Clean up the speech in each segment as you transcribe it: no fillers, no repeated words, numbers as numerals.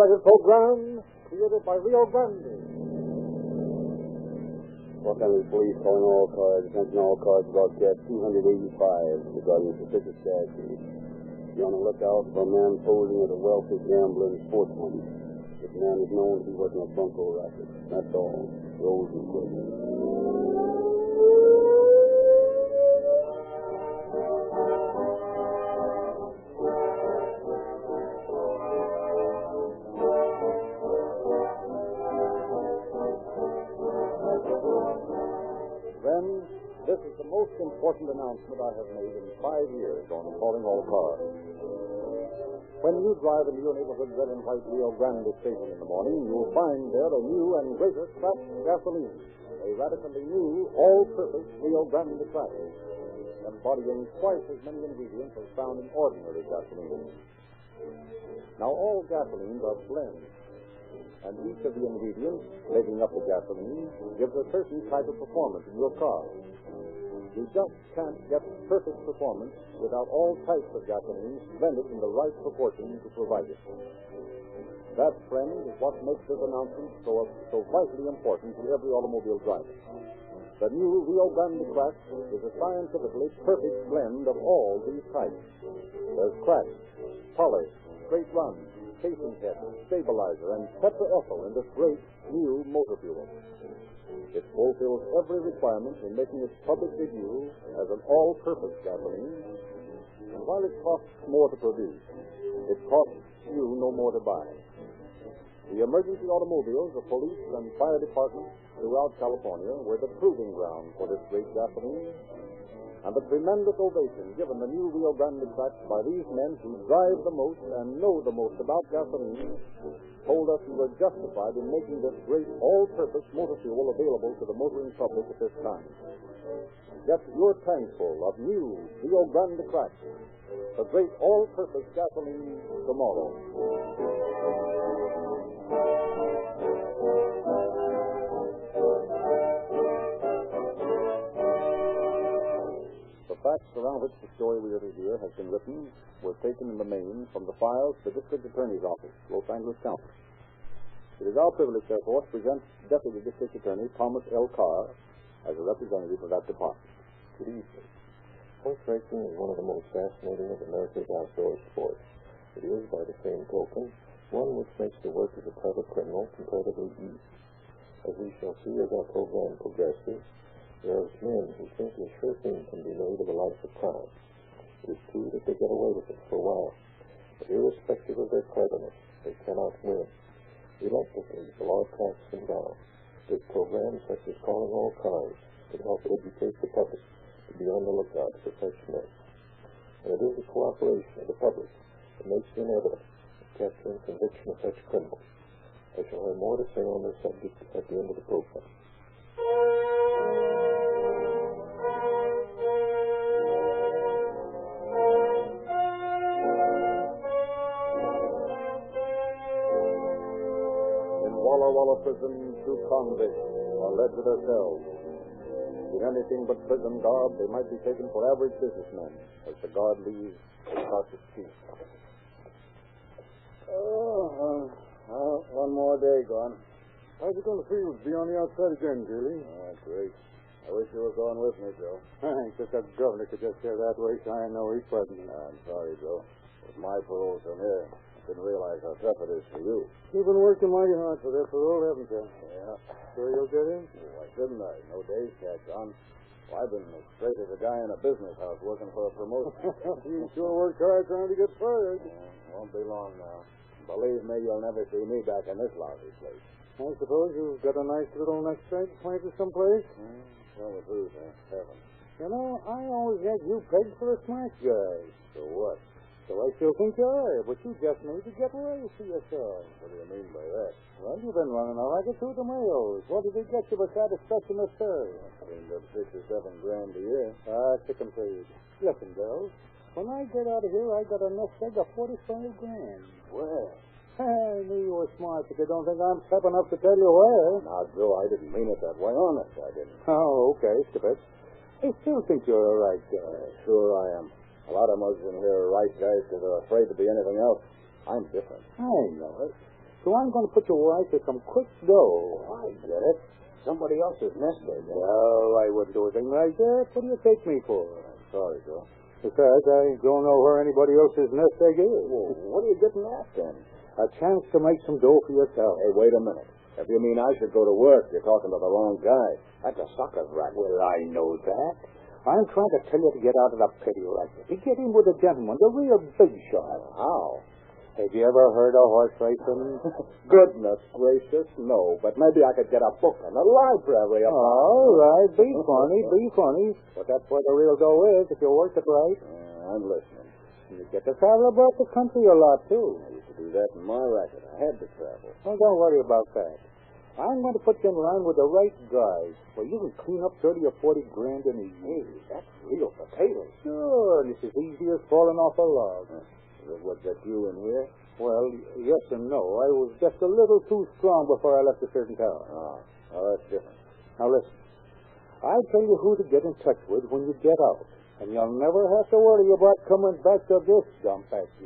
copyrighted program created by Rio Grande. Los Angeles Police calling all cars. Attention all cars. Broadcast 285 regarding suspicious gas leak. Be on the lookout for a man posing as a wealthy gambler and sportsman. This man is known to be working a bunco racket. That's all. Rose and quick. Friends, this is the most important announcement I have made in 5 years on Calling All Cars. When you drive into your neighborhood red and white Rio Grande station in the morning, you'll find there a new and greater cracked gasoline, a radically new, all-purpose Rio Grande crack, embodying twice as many ingredients as found in ordinary gasoline. Now, all gasolines are blends, and each of the ingredients making up the gasoline gives a certain type of performance in your car. You just can't get perfect performance without all types of gasoline blended in the right proportion to provide it. That, friend, is what makes this announcement so vitally important to every automobile driver. The new Rio Grande crack is a scientifically perfect blend of all these types. There's crack, poly, straight run, casing head, stabilizer, and tetraethyl in this great new motor fuel. It fulfills every requirement in making its public debut as an all-purpose gasoline, and while it costs more to produce, it costs you no more to buy. The emergency automobiles of police and fire departments throughout California were the proving ground for this great gasoline, and the tremendous ovation given the new Rio Grande crack by these men who drive the most and know the most about gasoline told us we were justified in making this great all-purpose motor fuel available to the motoring public at this time. Get your tank full of new Rio Grande crack, the great all-purpose gasoline tomorrow. The facts around which the story we are to hear has been written were taken in the main from the files of the District Attorney's Office, Los Angeles County. It is our privilege, therefore, to present Deputy District Attorney Thomas L. Carr as a representative of that department. Good evening. Horse racing is one of the most fascinating of America's outdoor sports. It is, by the same token, one which makes the work of a clever criminal comparatively easy. As we shall see as our program progresses, there are men who think a sure thing can be made of a life of crime. It is true that they get away with it for a while, but irrespective of their cleverness, they cannot win. Reluctantly, the law tracks them down. This program, such as Calling All Cars, can help educate the public to be on the lookout for such men. And it is the cooperation of the public that makes the inevitable capture and conviction of such criminals. I shall have more to say on this subject at the end of the program. Walla Walla prison, 2 convicts are led to their cells. In anything but prison garb, they might be taken for average businessmen, as the guard leaves the cautious chief. One more day gone. How's it going to feel to be on the outside again, Julie? Great. I wish you were going with me, Joe. Thanks. If that governor could just hear that way, so I know he's present. I'm sorry, Joe. With my parole so near, I didn't realize how tough it is for you. You've been working mighty hard for their parole, haven't you? Yeah. Sure you'll get in? Why shouldn't I? No days catch on. Well, I've been as straight as a guy in a business house working for a promotion. You sure worked hard trying to get fired. Won't be long now. Believe me, you'll never see me back in this lousy place. I suppose you've got a nice little nest egg planted someplace? Tell the truth, Heaven. You know, I always had you pegged for a smart guy. So what? So I still think you are, but you just need to get away for yourself. What do you mean by that? Well, you've been running a racket through the mails. What did they get you besides a specimen third? Cleaned up $6 or $7 grand a year. Chicken feed. Listen, girls. When I get out of here, I got a nest egg of 45 grand. Where? I knew you were smart, but you don't think I'm step enough to tell you where. Now, Joe, I didn't mean it that way. Honest, I didn't. Oh, okay, skip it. I still think you're a right guy. Sure I am. A lot of us in here are right guys because they're afraid to be anything else. I'm different. I know it. So I'm going to put you right to some quick dough. I get it. Somebody else's nest egg. No, I wouldn't do a thing like that. What do you take me for? I'm sorry, Joe. Besides, I don't know where anybody else's nest egg is. Well, what are you getting at, then? A chance to make some dough for yourself. Hey, wait a minute. If you mean I should go to work, you're talking to the wrong guy. That's a sucker's racket. Well, I know that. I'm trying to tell you to get out of the petty racket. To get in with a gentleman, the real big shot. How? Have you ever heard of horse racing? Goodness gracious, no. But maybe I could get a book in the library. All right, be funny. But that's where the real dough is if you work it right. I'm listening. You get to travel about the country a lot, too. I used to do that in my racket. I had to travel. Well, don't worry about that. I'm going to put you in line with the right guys where you can clean up 30 or 40 grand in a year. Hey, that's real potatoes. Sure, and it's as easy as falling off a log. What got you in here? Well, yes and no. I was just a little too strong before I left a certain town. Oh, that's different. Now, listen. I'll tell you who to get in touch with when you get out. And you'll never have to worry about coming back to this dump factory.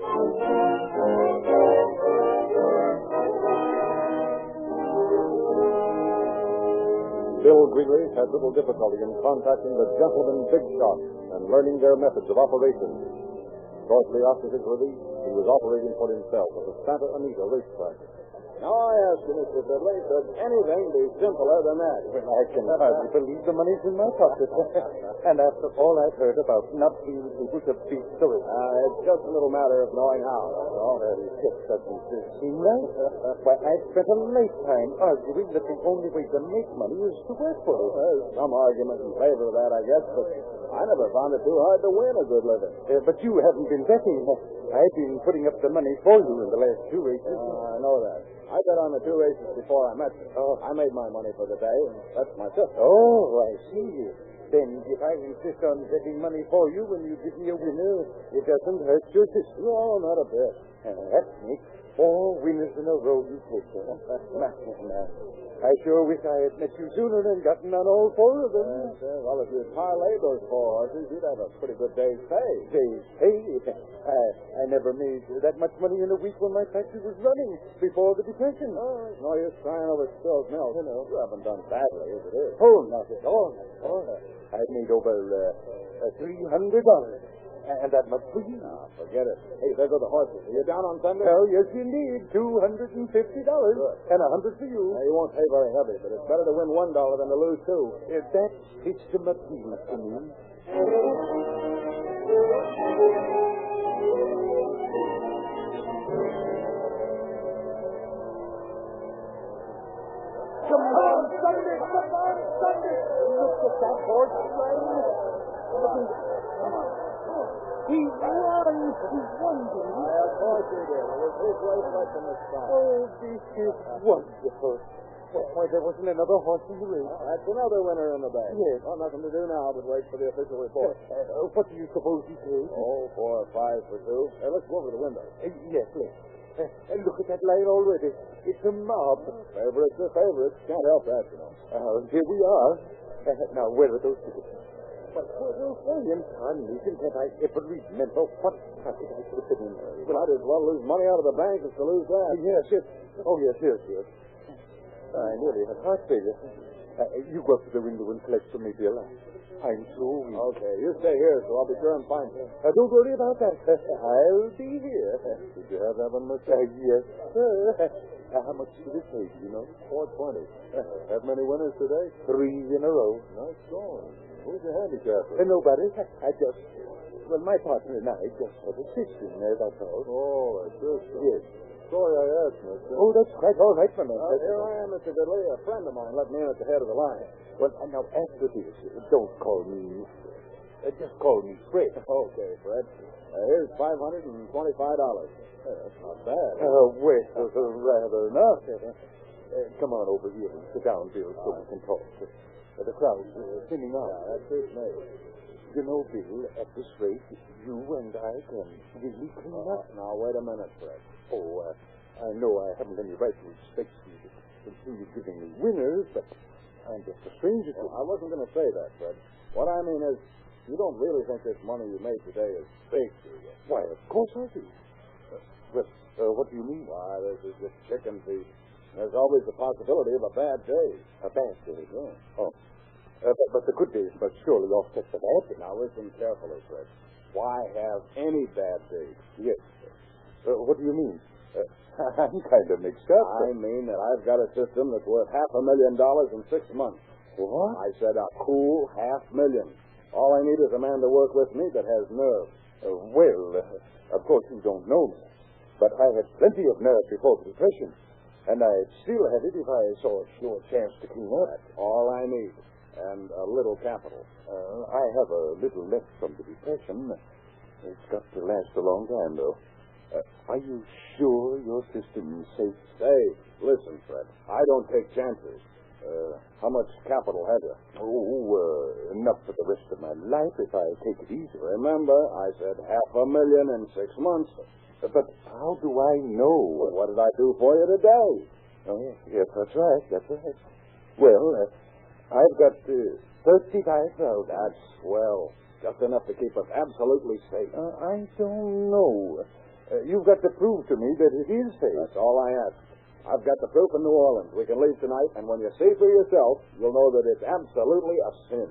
Bill Greeley had little difficulty in contacting the gentlemen big shots and learning their methods of operation. Shortly after his release, he was operating for himself at the Santa Anita racetrack. Now I ask you, Mr. Fiddley, could anything be simpler than that? Well, I can hardly believe the money's in my pocket. And after all I've heard about not being able to beat the race. It's just a little matter of knowing how, that's all. It just doesn't seem right. Why, I've spent a lifetime arguing that the only way to make money is to work for it. There's some argument in favor of that, I guess, but I never found it too hard to win a good living. But you haven't been betting. I've been putting up the money for you in the last 2 races. I know that. I bet on the 2 races before I met you. I made my money for the day, and that's my sister. Oh, I see. Then if I insist on betting money for you when you give me a winner, it doesn't hurt your sister. No, not a bit. That makes 4 winners in a row you take. I sure wish I had met you sooner and gotten on all 4 of them. Well, if you'd parlayed those 4 horses, you'd have a pretty good day's pay. Day's pay? I never made that much money in a week when my factory was running before the Depression. Oh, no use crying over spilled milk. You haven't done badly, as it is. Oh, not at all. I've made over $300. And that must be you. No, forget it. Hey, there go the horses. Are you down on Sunday? Oh, yes, indeed. $250. And $100 for you. You won't pay very heavy, but it's better to win $1 than to lose 2. That fits the material to me. Come on, Sunday! Look at that horse riding. Come on. He won, didn't he? Of course he did. It was his race right from the start. Oh, this is wonderful. Why, there wasn't another horse in the race. That's another winner in the bag. Yes. Well, nothing to do now but wait for the official report. What do you suppose he paid? 4 or 5 for 2. Hey, let's go over to the window. Yes, let's. Look at that line already. It's a mob. Favorites are favorites. Can't help that, you know. Here we are. Now, where are those tickets? But, William Conley, can't I ever remember what traffic I should have been in? Well, I'd as well lose money out of the bank as to lose that. Yes. Oh, yes. I nearly had heart failure. You go up to the window and collect from me, Bill. I'm so weak. Okay, you stay here, so I'll be sure and find you. Don't worry about that. I'll be here. Did you have that one, Mr.? Yes, sir. How much did it pay, do you know? $4.20. Have many winners today? 3 in a row. Nice going. Who's your handicapper? Nobody. My partner and I just had a system there, that's all. Oh, a system. Yes. Sorry I asked, mister. Oh, that's quite all right, my man. Here I am, Mr. Diddley. A friend of mine let me in at the head of the line. Well, now, after this, don't call me mister. Just call me Fred. Okay, Fred. Here's $525. That's not bad. Well, rather not. Come on over here and sit down, Bill, so we can talk. The crowd's thinning out. Yeah, that suits me. You know, Bill, at this rate, you and I can really clean up. Now, wait a minute, Fred. Oh, I know I haven't any right to expect you to continue giving me winners, but I'm just a stranger to I wasn't going to say that, Fred. What I mean is, you don't really think this money you made today is big, do you? Why, of course I do. Well, what do you mean? Why, this is just chicken feed. There's always the possibility of a bad day. A bad day? Yeah. Oh. But the good days must surely offset the bad days. Now, listen carefully, Fred. Why have any bad days? Yes. What do you mean? I'm kind of mixed up. I mean that I've got a system that's worth $500,000 in 6 months. What? I said a cool $500,000. All I need is a man to work with me that has nerve. Of course you don't know me. But I had plenty of nerve before the Depression. And I'd still have it if I saw a sure chance to clean up. That's all I need. And a little capital. I have a little left from the Depression. It's got to last a long time, though. Are you sure your system's safe? Safe. Listen, Fred. I don't take chances. How much capital have you? Enough for the rest of my life if I take it easy. Remember, I said $500,000 in 6 months. But how do I know? Well, what did I do for you today? Oh, yes, that's right. Well, I've got 35,000. That's swell. Just enough to keep us absolutely safe. I don't know. You've got to prove to me that it is safe. That's all I ask. I've got the proof in New Orleans. We can leave tonight, and when you see for yourself, you'll know that it's absolutely a sin.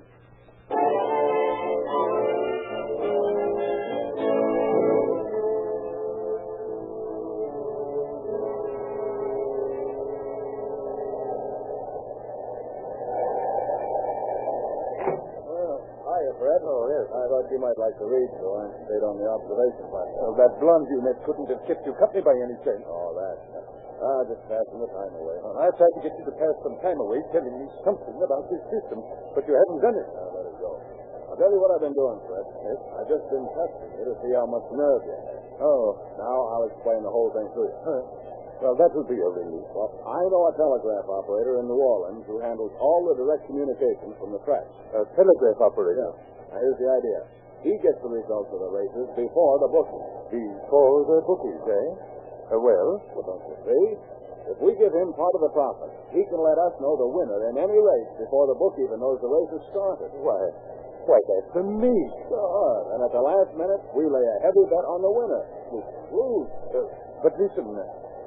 Fred? Oh, yes. I thought you might like to read, so I stayed on the observation platform. Well, that blonde you met couldn't have kept you company by any chance. Oh, that. Just passing the time away. Well, I tried to get you to pass some time away telling me something about this system, but you haven't done it. Let it go. I'll tell you what I've been doing, Fred. Yes? I've just been testing you to see how much nerve you have. Oh. Now I'll explain the whole thing to you. Well, that will be a relief. Well, I know a telegraph operator in New Orleans who handles all the direct communications from the tracks. A telegraph operator? Yeah. Now, here's the idea. He gets the results of the races before the bookies. Before the bookies, eh? Well, don't you see? If we give him part of the profit, he can let us know the winner in any race before the book even knows the race has started. Why, that's for me. Sure. And at the last minute, we lay a heavy bet on the winner. Lose. But listen,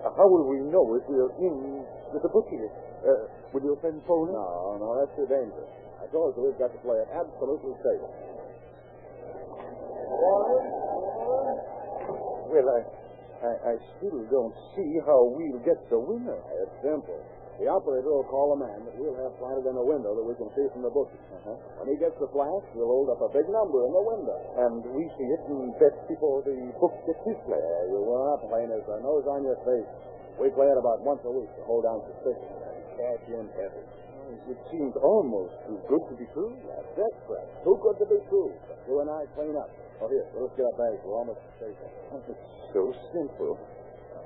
how will we know if we're in with the bookie? Will your friend phone? No, that's too dangerous. I told you we've got to play it absolutely safe. Well, I still don't see how we'll get the winner. It's simple. The operator will call a man that we'll have planted in a window that we can see from the bookie. When he gets the flash, we'll hold up a big number in the window. And we see it and bet before the book gets his flash. You will not play as our nose on your face. We play it about once a week to hold down suspicion and cash in heavy. It seems almost too good to be true. That's it, Fred. Too good to be true. But you and I clean up. Oh, here, let's get our bags. We're almost safe. It's so simple.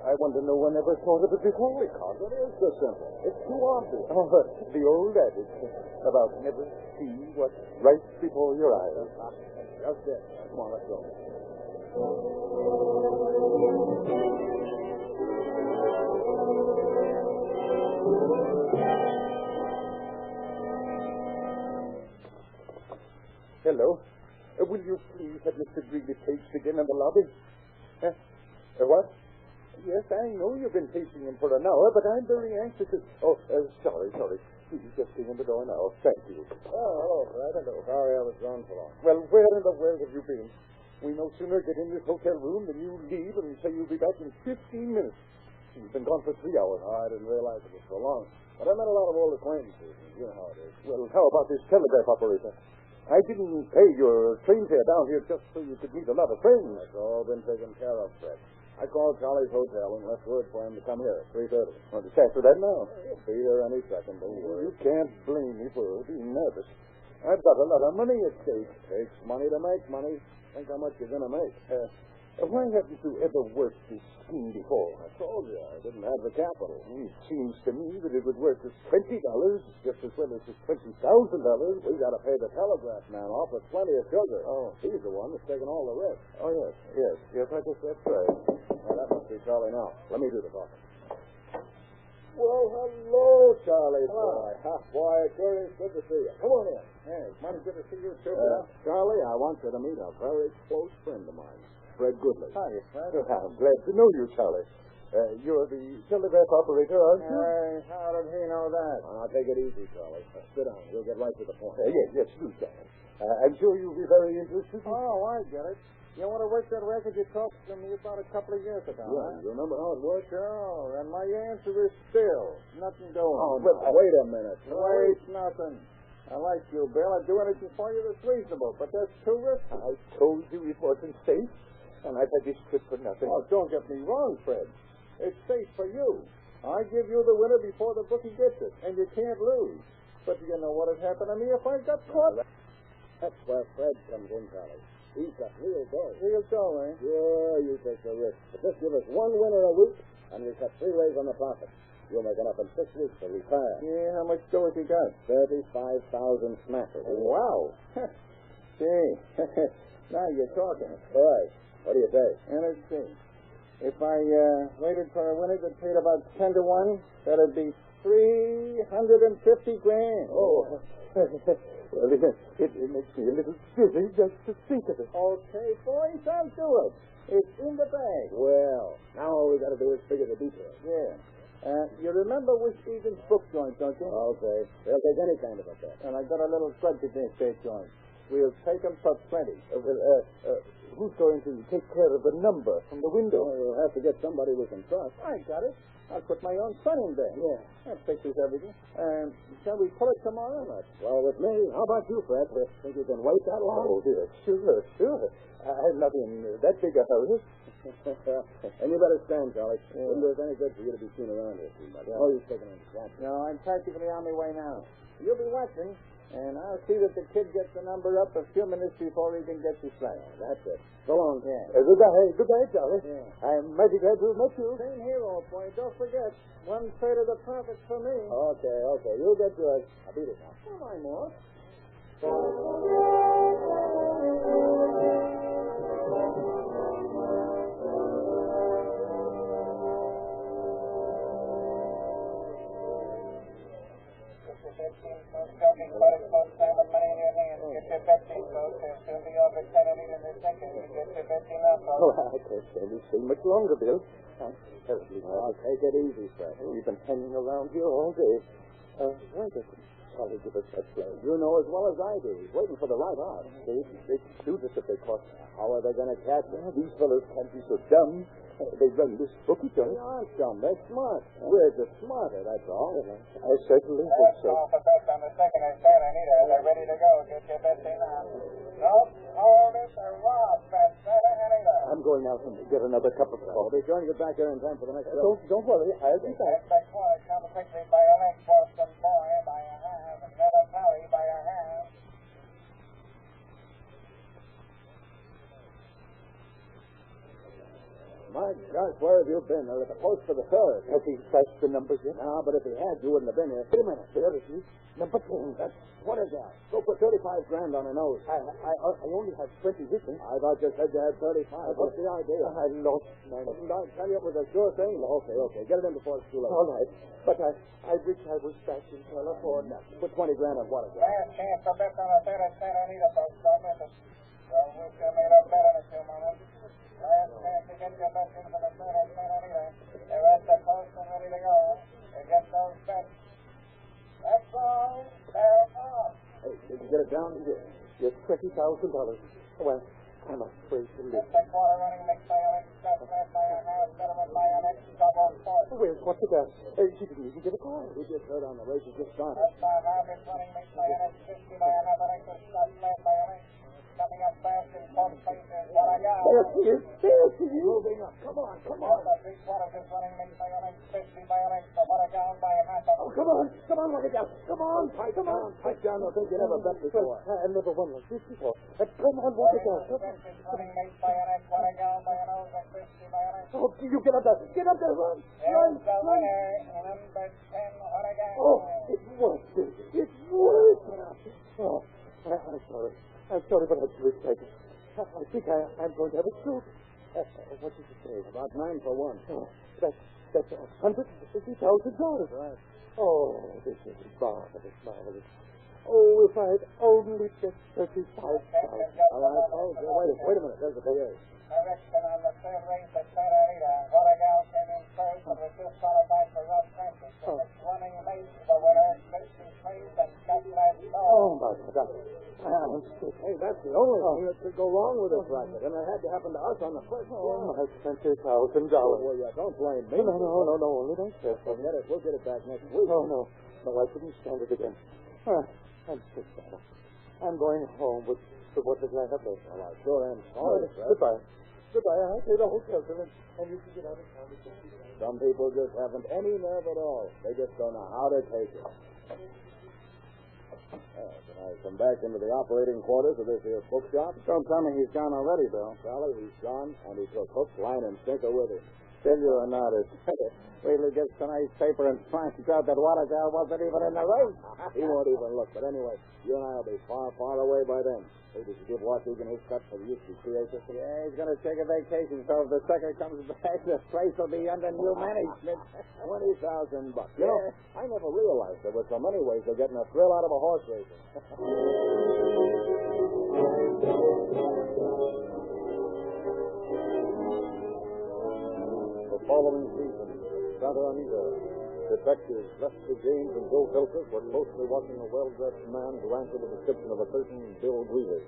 I wonder no one ever thought of it before. Because it is so simple. It's too obvious. Oh, the old adage about never see what's right before your eyes. Just it. Come on, let's go. Hello. Will you please have Mr. Greeley paged again in the lobby? What? Yes, I know you've been paging him for an hour, but I'm very anxious to... Oh, sorry. Please just stay in the door now. Thank you. Oh, hello, Fred. Hello. Sorry I was gone so long. Well, where in the world have you been? We no sooner get in this hotel room than you leave and say you'll be back in 15 minutes. You've been gone for 3 hours. Oh, I didn't realize it was so long. But I met a lot of old acquaintances, and you know how it is. Well, how about this telegraph operator? I didn't pay your train fare down here just so you could meet a lot of friends. That's all been taken care of, Fred. I called Charlie's Hotel and left word for him to come here at 3:30. Well, it's after that now. He'll be there any second, don't worry. You can't blame me for being nervous. I've got a lot of money at stake. Takes money to make money. Think how much you're going to make. Why haven't you ever worked this scheme before? I told you, I didn't have the capital. It seems to me that it would work as $20 just as well as $20,000. We got to pay the telegraph man off with plenty of sugar. Oh. He's the one that's taking all the risk. Oh, yes, I guess that's right. Now, that must be Charlie now. Let me do the talking. Well, hello, Charlie. Boy, it sure is good to see you. Come on in. Hey, it's mighty good to see you, too. Charlie, I want you to meet a very close friend of mine. Fred Goodley. Hi, Fred. I'm glad to know you, Charlie. You're the telegraph operator, aren't you? How did he know that? Now, take it easy, Charlie. Sit down. We'll get right to the point. Yes, you can. I'm sure you'll be very interested. Oh, I get it. You want to work that record you talked to me about a couple of years ago, Yeah, you remember how it worked? Sure, and my answer is still nothing doing. Oh, but wait a minute. Wait, nothing. I like you, Bill. I'd do anything for you that's reasonable, but that's too risky. I told you it wasn't safe, and I've had this trip for nothing. Oh, don't get me wrong, Fred. It's safe for you. I give you the winner before the bookie gets it, and you can't lose. But do you know what would happen to me if I got caught? That's where Fred comes in, Charlie. He's got real dough. Real dough, eh? Yeah, you take the risk. But just give us one winner a week, and we cut 3 ways on the profit. You'll make enough in 6 weeks to retire. Yeah, how much dough has he got? 35,000 smackers. Wow. Gee, now you're talking. All right. What do you say? And let's see. If I waited for a winner that paid about 10 to 1, that'd be $350 grand. Oh. Well, it makes me a little dizzy just to think of it. Okay, boys, I'll do it. It's in the bag. Well, now all we got to do is figure the details. Yeah. You remember Wish Egan's book joint, don't you? Okay. They'll take any kind of a bet. And I got a little grudge against that joint. We'll take them for plenty. Who's going to take care of the number from the window? Well, we'll have to get somebody we can trust. I got it. I'll put my own son in there. Yeah. That fixes everything. Shall we pull it tomorrow? Well, with me. How about you, Fred? Think you can wait that long? Oh, dear. Sure. I'm not in that big a hurry. And you better stand, Charlie. Wouldn't do us any good for you to be seen around here too much. Oh, you're taking into that. No, I'm practically on my way now. You'll be watching, and I'll see that the kid gets the number up a few minutes before he can get his flight. That's it. So long. Yeah. Goodbye, Charlie. Yeah. I'm mighty glad to have met you. Same here, old boy. Don't forget, 1/3 of the profits for me. Okay. You'll get yours. I'll beat it now. Come on, Morse. Oh, I can't stand this thing much longer, Bill. I'm terribly mad. Take it easy, Fred. We've been hanging around here all day. Why doesn't Charlie give us that play? You know as well as I do. He's waiting for the right hour. They can shoot us if they caught. How are they going to catch us? These fellows can't be so dumb. They run this bookie joint. They aren't dumb. They're smart. We're just smarter, that's all. I certainly think so. Call for bets on the second and third, Anita. They're ready to go. Get your bets in now. Don't hold it or rob bets, Anita. I'm going out and get another cup of coffee. They're going to get back there in time for the next show. Don't worry. I'll be back. Expect one. Come quickly by a leg. Boston Boy by a half. And Miller Perry by a half. My gosh, where have you been? They're at the post for the third. Has he flashed the numbers yet? No, but if he had, you wouldn't have been here. Wait a minute. There it is. Number 10. What is that? Go put 35 grand on a nose. I only have 20 written. I thought you said you had 35. What's the idea? I lost mine. Didn't I tell you it was a sure thing? Okay. Get it in before it's too late. All right. But I wish I was back in California. Put 20 grand on what again? Last chance for bets on the third and third, Anita, folks. Don't miss it. So we'll get made up better in a few moments. Last chance to get your bets in for the third and third, Anita. They're at the post and ready to go. You get those bets. That's all. They're off. Hey, did you get it down? Yes, $20,000. Well, I'm afraid to live. It's a quarter running mix by an X, that's led by a half, settlement by an X, double fourth. What's the best? She didn't even get a call. We just heard on the race. It just started. That's by a half, it's running mix by an X, 50 by a half, an X, that's led by an X. Coming up fast in fourth place is what I got. There she is. Moving up. Come on. The three quarters is running mix by an X, 50 by an X, so what I got by a half. Oh, come on, look at that. Come on, pipe down. I think you never bet before. I never won like this before. Come on, look at that. Is running mix by an X, what I got by an O, 50 by an X. Oh, you get up there, run. There's the winner, number 10, what I got. Oh, it worked. It worked. Oh, I'm sorry, but I was mistaken. I think I'm going to have a stroke. What did you say? About 9 for 1. Oh, that's $150,000. Right. Oh, this is marvelous. Oh, if I'd only just $35,000. All right, folks. Wait a minute. There's the PA. Correction on the third race at Santa Anita. Watergal came in first and was disqualified for rough transit. It's running late to the winner. Christian Slaves and Cutlass Oh, my God. Hey, that's the only thing that could go wrong with this racket, and it had to happen to us on the first Oh, one. my $20,000. Well, yeah, don't blame me. No. Only don't say so. Forget it. We'll get it back next week. Oh, no. No, I couldn't stand it again. I'm sick, Santa. I'm going home with what is left of it. Well, I sure am sorry, Fred. Goodbye. I'll pay the hotel bill, and you can get out of town. Some people just haven't any nerve at all. They just don't know how to take it. Can I come back into the operating quarters of this here bookshop? Don't tell me he's gone already, Bill. Sally, he's gone, and he took hook, line, and sinker with him. Tell you or not, wait till he gets tonight's paper and finds out that Watergal wasn't even in the race. He won't even look. But anyway, you and I will be far, far away by then. Maybe to give Washington his cut for the UC Theater. Yeah, he's going to take a vacation, so if the sucker comes back, the place will be under new management. $20,000. You know, I never realized there were so many ways of getting a thrill out of a horse racing. The following season, Santa Anita, detectives Lester James and Bill Filkers were closely watching a well-dressed man who answered the description of a certain Bill Greeley.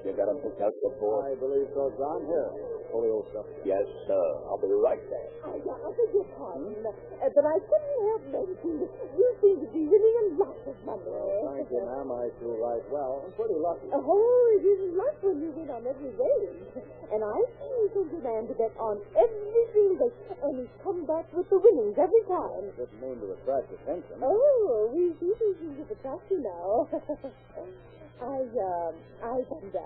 You got him picked out before? I believe so, John. Here, polio stuff. Yes, sir. I'll be right there. I beg your pardon, but I couldn't help noticing that you seem to be winning a lot of money. Thank you, ma'am. I do right well. I'm pretty lucky. Oh, it isn't luck when you win on every race. And I've seen you send a man to bet on every single race, and he's come back with the winnings every time. I didn't mean to attract attention. Oh, we see these things of attract you now. I wonder,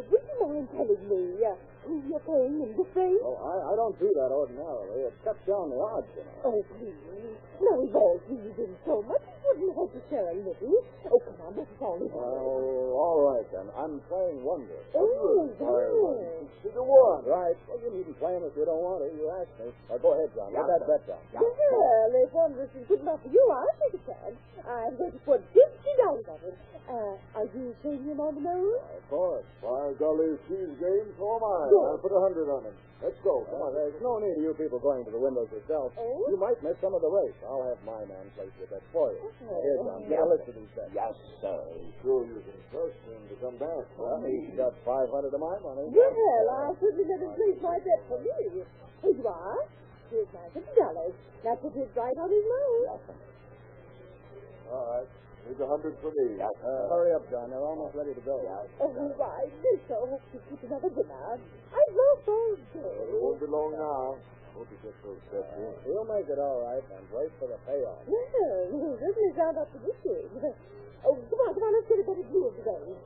would you mind telling me who you're playing in this race? Well, I don't do that ordinarily. It cuts down the odds, you know. Oh, please. Now, we've all seen you in so much, it wouldn't hurt to share a little. Oh, come on, let's all be Well, all right, then. I'm playing Wonder. Oh, yes. 2-1. Right. Well, you needn't play him if you don't want to. You asked me. Go ahead, John. Put that bet down. Well, if Wondrous is good enough for you, I'll take a chance. I'm going to put $50 on it. Are you playing him on the nose? Of course. By golly, she's game, so am I. Good. I'll put 100 on him. Let's go. Come on. There's no need of you people going to the windows yourself. Oh? You might miss some of the race. I'll have my man place your bet for you. Here, John. Get a list of these bets. Yes, sir. Sure you can trust him to come back. Well, he's got 500 of my money. Well, I'll certainly let him place my bet for me. Here you are. Here's my $50. Now put it right on his nose. All right. Here's 100 for me. Hurry up, John. They're almost ready to go. Oh, I do so hope to keep another dinner. I've lost all day. Won't be long now. Hope you get those steps in. He'll make it all right, and wait for the payoff. Well, he certainly sound optimistic. Oh, come on, let's get a better view of the game.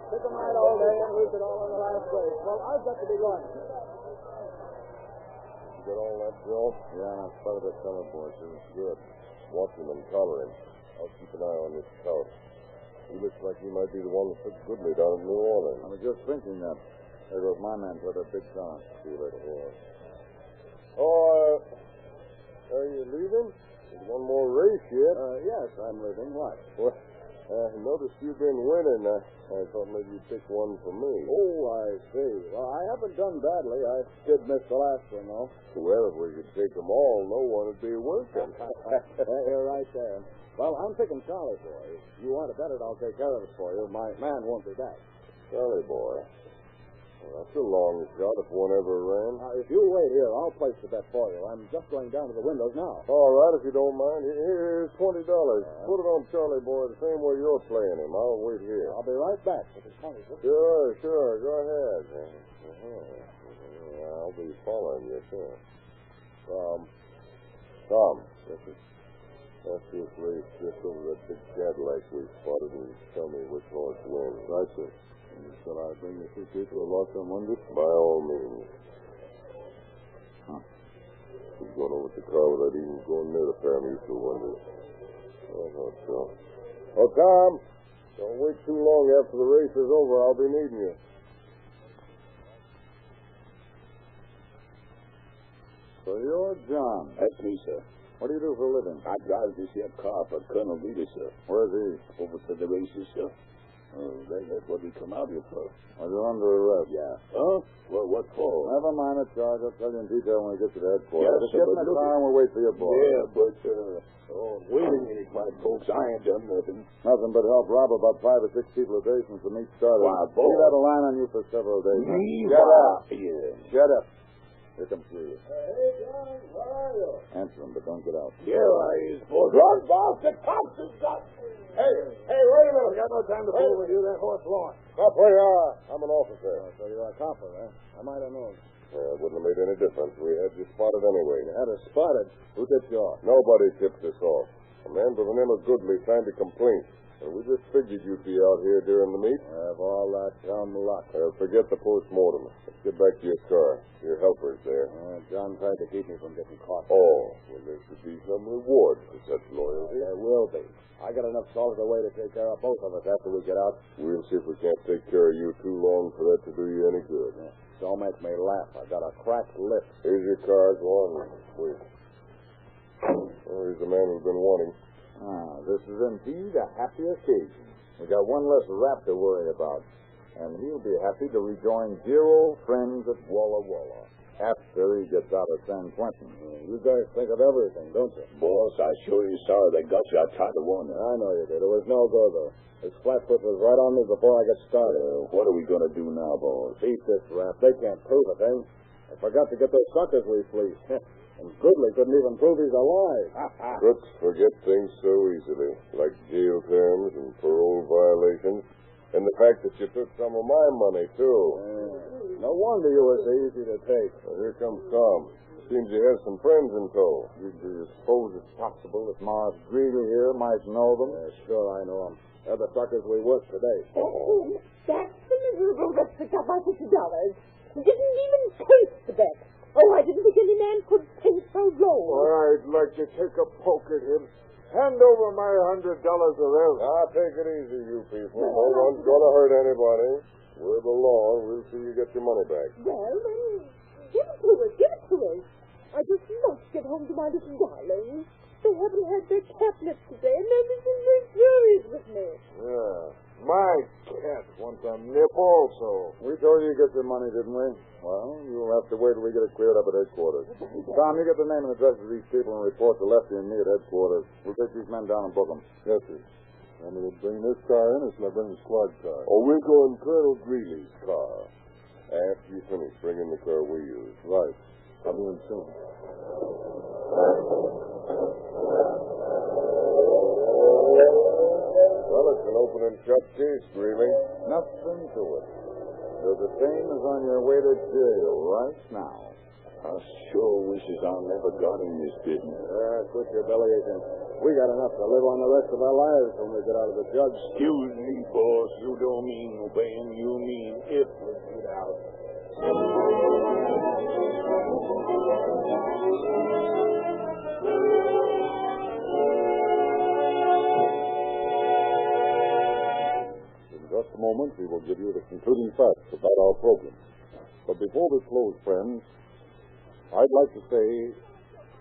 Pick them right all day and lose it all in the last race. Well, I've got to be going. You got all that, Bill? Yeah, I spotted that fellow, boys. It was good. Watch him and collar him. I'll keep an eye on this scout. He looks like he might be the one that took Goodley down in New Orleans. I was just thinking that. There goes my man for the big chance. See you later, boys. Oh, are you leaving? There's one more race yet. Yes, I'm leaving. What? Well, I noticed you've been winning. I thought maybe you'd pick one for me. Oh, I see. Well, I haven't done badly. I did miss the last one, though. Well, if we could take them all, no one would be working. You're right there. Well, I'm picking Charlie for you. If you want to bet it, I'll take care of it for you. My man won't be back. Charlie, boy. Well, that's a long shot if one ever ran. Now, if you wait here, I'll place the bet for you. I'm just going down to the windows now. All right, if you don't mind. Here's $20. Put it on Charlie, boy, the same way you're playing him. I'll wait here. I'll be right back. If it's funny, Sure. Go ahead. I'll be following you, sure. Tom. Yes, sir. That's this race just over that big Cadillac we spotted, and tell me which horse wins. Right, sir. Shall I bring the two people who lost on Wonder? By all means. going over to the car without even going near the pair of mutual windows. I thought so. Oh, Tom, don't wait too long after the race is over. I'll be needing you. So you're John. That's me, sir. What do you do for a living? I drive this here car for Colonel Reeder, sir. Where's he? Over to the races, sir. That's what we come out here for. Well, you're under arrest. Yeah. Huh? Well, what for? Never mind the charge. I'll tell you in detail when we get to the headquarters. Yeah, Just sir, get in but the look- car and we'll wait for your boy. Yeah, but, waiting any fine folks. I ain't done nothing. Nothing but help rob about 5 or 6 people a day since the meet started. Why, boy. We've had a line on you for several days. Me? Shut up. Yeah. Shut up. Here comes Julius. Hey, John, where are you? Answer him, but don't get out. Yeah, I is, boss. Run, boss. The cops has got... Hey, wait a minute. We got no time to fool with you. That horse lost. Stop where you are. I'm an officer. So you're a copper, eh? I might have known. It wouldn't have made any difference. We had you spotted anyway. You had us spotted. Who tipped you off? Nobody tipped us off. A man by the name of Goodley signed a complaint. And we just figured you'd be out here during the meet. Have all that dumb luck. Forget the post-mortem. Let's get back to your car. Your helper's there. John tried to keep me from getting caught. Oh, well, there should be some reward for such loyalty. There will be. I got enough salt away to take care of both of us after we get out. We'll see if we can't take care of you too long for that to do you any good. Don't make me laugh. I got a cracked lip. Here's your card. Go on. Wait. Oh, here's the man we've been wanting. This is indeed a happy occasion. We got one less rap to worry about. And he'll be happy to rejoin dear old friends at Walla Walla after he gets out of San Quentin. You guys think of everything, don't you? Boss, I sure you sorry they got you. I tried to warn you. I know you did. It was no go, though. This flatfoot was right on me before I got started. What are we going to do now, boss? Beat this rap. They can't prove a thing. I forgot to get those suckers we fleeced. And Goodley couldn't even prove he's alive. Crooks forget things so easily, like jail terms and parole violations. And the fact that you took some of my money, too. No wonder you were so easy to take. Well, here comes Tom. Seems he has some friends in tow. Do you suppose it's possible that Mars Greeley here might know them? Sure, I know them. They're the suckers we worked today. Oh, that's the miserable that picked up my $50. He didn't even taste the bet. Oh, I didn't think any man could taste so low. I'd like to take a poke at him. Hand over my $100 or else. Take it easy, you people. No one's going to hurt anybody. We're the law. We'll see you get your money back. Well, then, give it to us, give it to us. I just must get home to my little darlings. They haven't had their catnip today, and they're so furious with me. Yeah. My cat wants a nip also. We told you to get your money, didn't we? Well, you'll have to wait till we get it cleared up at headquarters. Tom, you get the name and address of these people and report to Lefty and me at headquarters. We'll take these men down and book them. Yes, sir. And we'll bring this car in, or shall I bring the squad car? Oh, we're going Colonel Greeley's car. After you finish bringing the car we use. Right. I'll be in soon. Well, it's an open and shut case, Greeley. Nothing to it. You're the same as on your way to jail right now. I sure wishes I never got in this business. Quit your belly aching. We got enough to live on the rest of our lives when we get out of the judge. Excuse me, boss. You don't mean obeying. You mean if we get out. In just a moment, we will give you the concluding facts about our program. But before we close, friends, I'd like to say,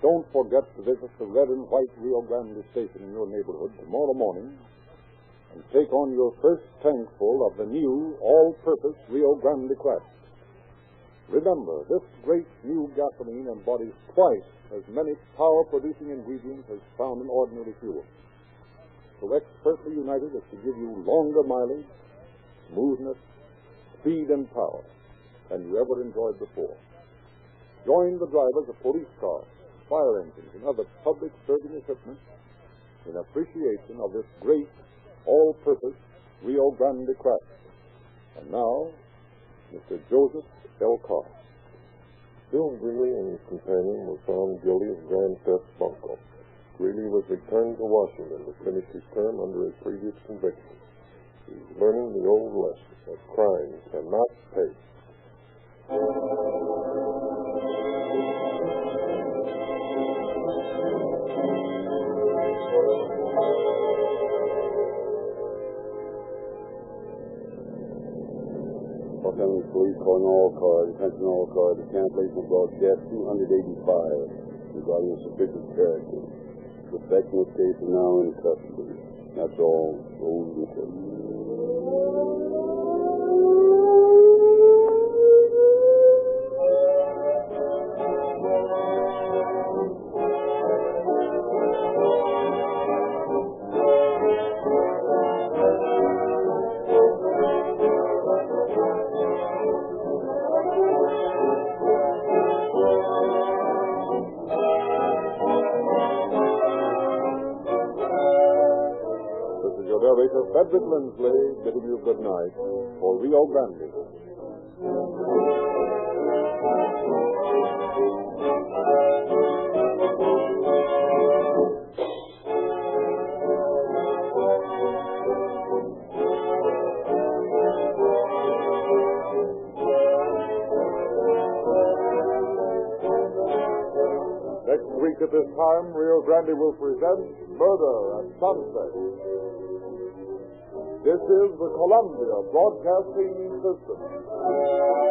don't forget to visit the red and white Rio Grande station in your neighborhood tomorrow morning and take on your first tankful of the new all-purpose Rio Grande Craft. Remember, this great new gasoline embodies twice as many power-producing ingredients as found in ordinary fuel. So expertly united as to give you longer mileage, smoothness, speed, and power than you ever enjoyed before. Join the drivers of police cars, fire engines, and other public serving equipment in appreciation of this great all-purpose Rio Grande Craft. And now, Mr. Joseph L. Carr. Bill Greeley and his companion were found guilty of grand theft bunco. Greeley was returned to Washington to finish his term under his previous conviction. He's learning the old lesson that crime cannot pay. Los Angeles Police calling all cars. Attention all cars. The cancellation of broadcast 285 regarding a suspicious character. Suspect in this case is now in custody. That's all. Rose and Case. Narrator Frederick Lindsley bidding you good night for Rio Grande. Next week at this time, Rio Grande will present Murder at Sunset. This is the Columbia Broadcasting System.